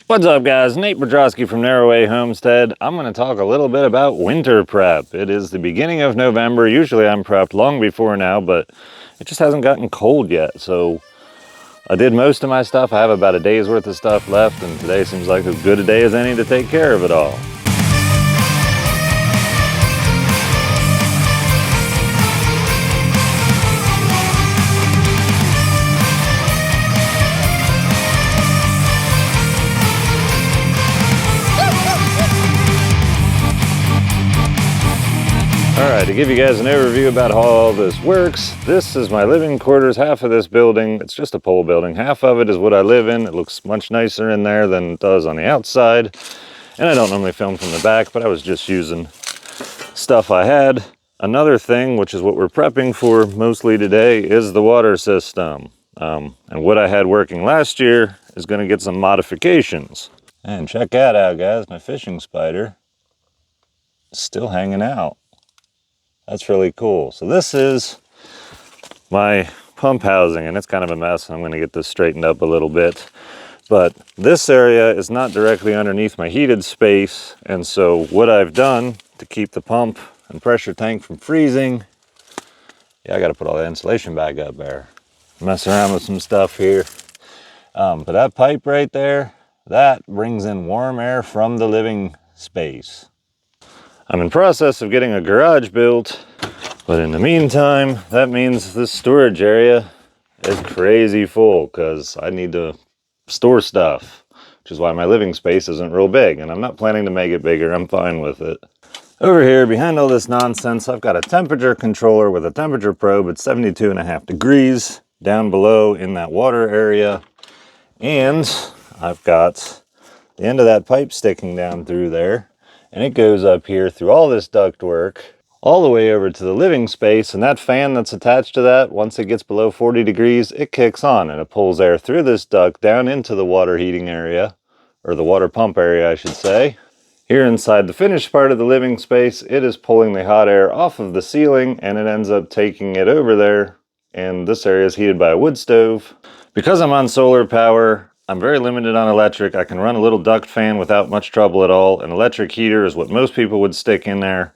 What's up, guys? Nate Bedrosky from Narrowway Homestead. I'm going to talk a little bit about winter prep. It is the beginning of November. Usually I'm prepped long before now, but it just hasn't gotten cold yet. So I did most of my stuff. I have about a day's worth of stuff left, and today seems like as good a day as any to take care of it all. Alright, to give you guys an overview about how all this works, this is my living quarters, half of this building. It's just a pole building. Half of it is what I live in. It looks much nicer in there than it does on the outside. And I don't normally film from the back, but I was just using stuff I had. Another thing, which is what we're prepping for mostly today, is the water system. And what I had working last year is going to get some modifications. And check that out, guys. My fishing spider is still hanging out. That's really cool. So this is my pump housing, and it's kind of a mess. I'm going to get this straightened up a little bit. But this area is not directly underneath my heated space, and so what I've done to keep the pump and pressure tank from freezing, I got to put all the insulation back up there. Mess around with some stuff here. But that pipe right there, that brings in warm air from the living space. I'm in process of getting a garage built, but in the meantime, that means this storage area is crazy full because I need to store stuff, which is why my living space isn't real big, and I'm not planning to make it bigger. I'm fine with it. Over here, behind all this nonsense, I've got a temperature controller with a temperature probe at 72.5 degrees down below in that water area, and I've got the end of that pipe sticking down through there. And it goes up here through all this ductwork, all the way over to the living space, and that fan that's attached to that, once it gets below 40 degrees, it kicks on and it pulls air through this duct down into the water heating area, or the water pump area, I should say. Here inside the finished part of the living space, it is pulling the hot air off of the ceiling, and it ends up taking it over there, and this area is heated by a wood stove. Because I'm on solar power, I'm very limited on electric. I can run a little duct fan without much trouble at all. An electric heater is what most people would stick in there.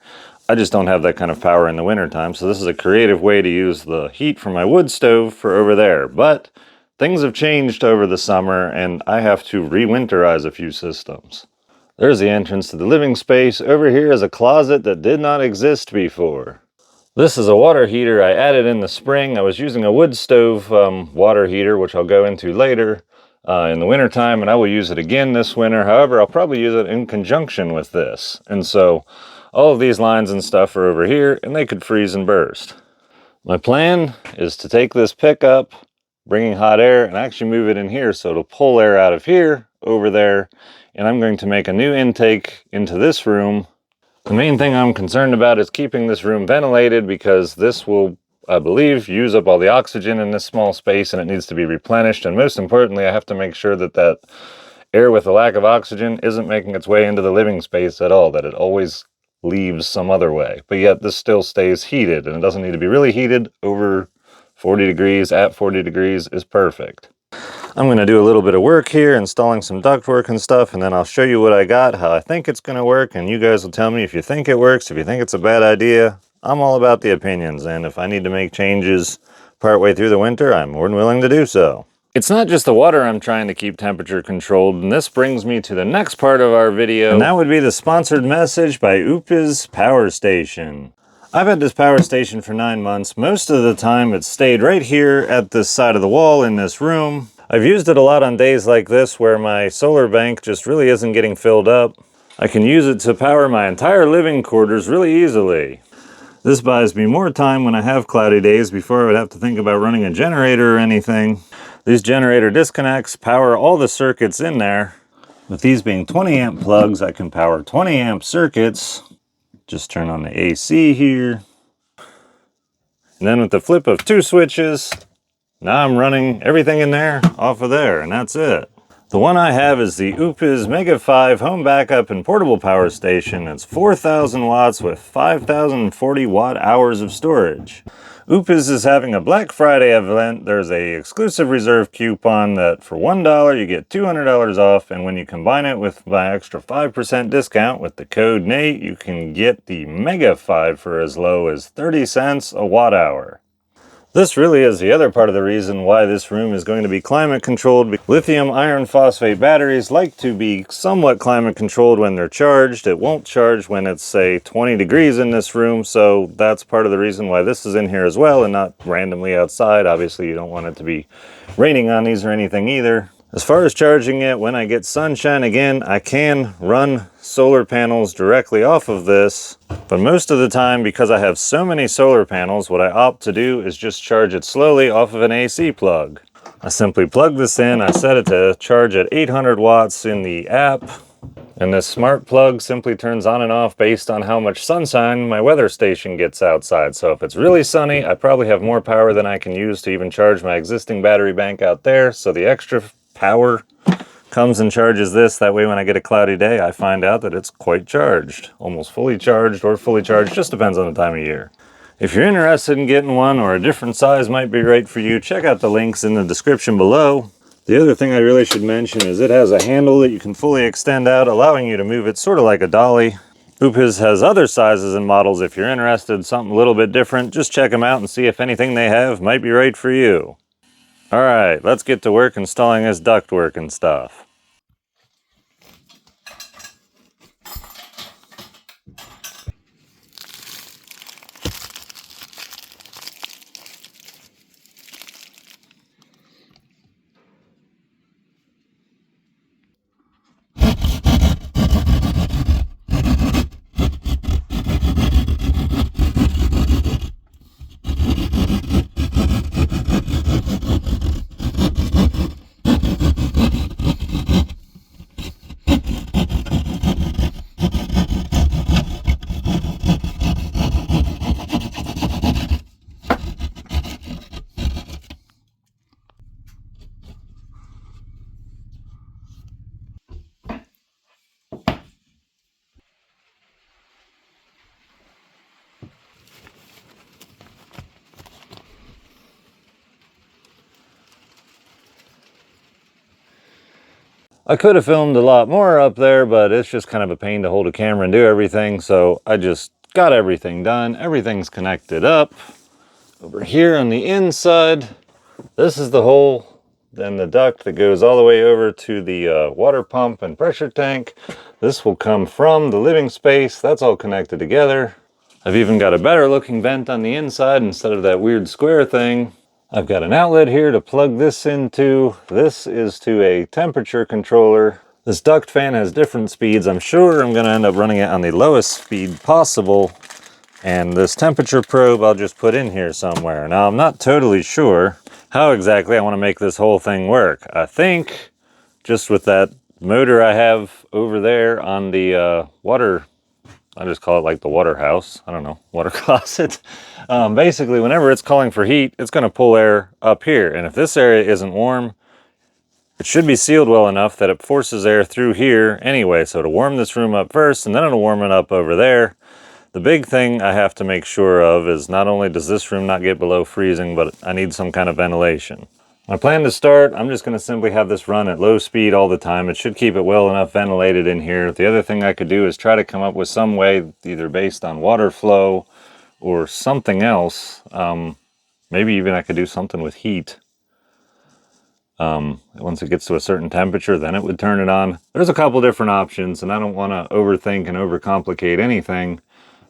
I just don't have that kind of power in the wintertime, so this is a creative way to use the heat from my wood stove for over there. But things have changed over the summer, and I have to re-winterize a few systems. There's the entrance to the living space. Over here is a closet that did not exist before. This is a water heater I added in the spring. I was using a wood stove water heater, which I'll go into later. In the wintertime, and I will use it again this winter. However, I'll probably use it in conjunction with this. And so all of these lines and stuff are over here, and they could freeze and burst. My plan is to take this pickup, bringing hot air, and actually move it in here so it'll pull air out of here over there, and I'm going to make a new intake into this room. The main thing I'm concerned about is keeping this room ventilated, because this will, I believe, use up all the oxygen in this small space, and it needs to be replenished. And most importantly, I have to make sure that that air with the lack of oxygen isn't making its way into the living space at all, that it always leaves some other way. But yet this still stays heated, and it doesn't need to be really heated. Over 40 degrees, at 40 degrees is perfect. I'm going to do a little bit of work here, installing some ductwork and stuff, and then I'll show you what I got, how I think it's going to work, and you guys will tell me if you think it works, if you think it's a bad idea. I'm all about the opinions, and if I need to make changes partway through the winter, I'm more than willing to do so. It's not just the water I'm trying to keep temperature controlled, and this brings me to the next part of our video, and that would be the sponsored message by Upa's Power Station. I've had this power station for 9 months. Most of the time it's stayed right here at this side of the wall in this room. I've used it a lot on days like this where my solar bank just really isn't getting filled up. I can use it to power my entire living quarters really easily. This buys me more time when I have cloudy days before I would have to think about running a generator or anything. These generator disconnects power all the circuits in there. With these being 20 amp plugs, I can power 20 amp circuits. Just turn on the AC here. And then with the flip of 2 switches, now I'm running everything in there off of there, and that's it. The one I have is the UPIS Mega 5 Home Backup and Portable Power Station. It's 4,000 watts with 5,040 watt hours of storage. UPIS is having a Black Friday event. There's a exclusive reserve coupon that for $1 you get $200 off, and when you combine it with my extra 5% discount with the code NATE, you can get the Mega 5 for as low as 30 cents a watt hour. This really is the other part of the reason why this room is going to be climate controlled. Lithium iron phosphate batteries like to be somewhat climate controlled when they're charged. It won't charge when it's, say, 20 degrees in this room, so that's part of the reason why this is in here as well and not randomly outside. Obviously, you don't want it to be raining on these or anything either. As far as charging it, when I get sunshine again, I can run solar panels directly off of this, but most of the time, because I have so many solar panels, what I opt to do is just charge it slowly off of an AC plug. I simply plug this in, I set it to charge at 800 watts in the app, and this smart plug simply turns on and off based on how much sunshine my weather station gets outside. So if it's really sunny, I probably have more power than I can use to even charge my existing battery bank out there, so the extra power comes and charges this. That way when I get a cloudy day, I find out that it's quite charged. Almost fully charged or fully charged, just depends on the time of year. If you're interested in getting one or a different size might be right for you, check out the links in the description below. The other thing I really should mention is it has a handle that you can fully extend out, allowing you to move it sort of like a dolly. UPIS has other sizes and models. If you're interested in something a little bit different, just check them out and see if anything they have might be right for you. All right, let's get to work installing this ductwork and stuff. I could have filmed a lot more up there, but it's just kind of a pain to hold a camera and do everything, so I just got everything done. Everything's connected up. Over here on the inside, this is the hole, then the duct that goes all the way over to the water pump and pressure tank. This will come from the living space. That's all connected together. I've even got a better looking vent on the inside instead of that weird square thing. I've got an outlet here to plug this into. This is to a temperature controller. This duct fan has different speeds. I'm sure I'm going to end up running it on the lowest speed possible. And this temperature probe I'll just put in here somewhere. Now I'm not totally sure how exactly I want to make this whole thing work. I think just with that motor I have over there on the water, I just call it like the water house. I don't know, water closet. Basically, whenever it's calling for heat, it's going to pull air up here. And if this area isn't warm, it should be sealed well enough that it forces air through here anyway. So to warm this room up first, and then it'll warm it up over there. The big thing I have to make sure of is not only does this room not get below freezing, but I need some kind of ventilation. My plan to start, I'm just going to simply have this run at low speed all the time. It should keep it well enough ventilated in here. The other thing I could do is try to come up with some way, either based on water flow or something else. Maybe even I could do something with heat. Once it gets to a certain temperature, then it would turn it on. There's a couple different options, and I don't want to overthink and overcomplicate anything.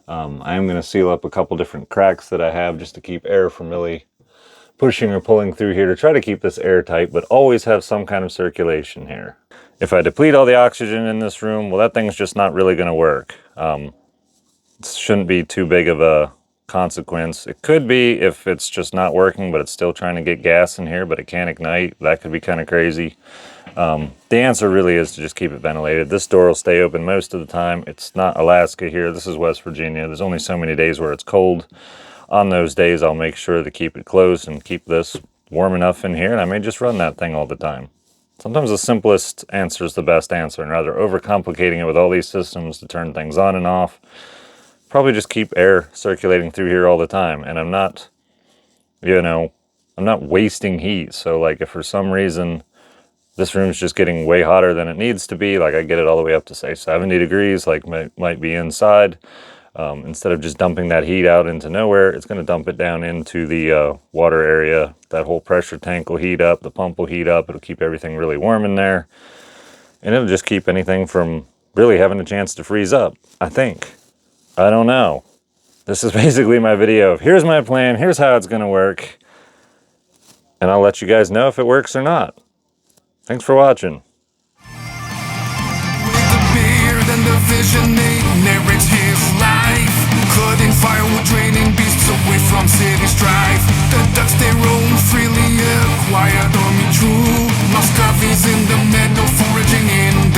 I am going to seal up a couple different cracks that I have just to keep air from really pushing or pulling through here to try to keep this airtight, but always have some kind of circulation here. If I deplete all the oxygen in this room, well, that thing's just not really going to work. It shouldn't be too big of a consequence. It could be if it's just not working, but it's still trying to get gas in here, but it can't ignite. That could be kind of crazy. The answer really is to just keep it ventilated. This door will stay open most of the time. It's not Alaska here. This is West Virginia. There's only so many days where it's cold. On those days, I'll make sure to keep it closed and keep this warm enough in here, and I may just run that thing all the time. Sometimes the simplest answer is the best answer, and rather overcomplicating it with all these systems to turn things on and off, probably just keep air circulating through here all the time. And I'm not, you know, I'm not wasting heat. So like if for some reason this room's just getting way hotter than it needs to be, like I get it all the way up to say 70 degrees, like might be inside. Instead of just dumping that heat out into nowhere, it's going to dump it down into the water area. That whole pressure tank will heat up, the pump will heat up, it'll keep everything really warm in there. And it'll just keep anything from really having a chance to freeze up, I think. I don't know. This is basically my video of here's my plan, here's how it's going to work. And I'll let you guys know if it works or not. Thanks for watching. With the beard and the vision, he narrates his life, cutting firewood, draining beasts away from city strife. The ducks they roam freely, a quiet army true. Muscovies in the meadow, foraging in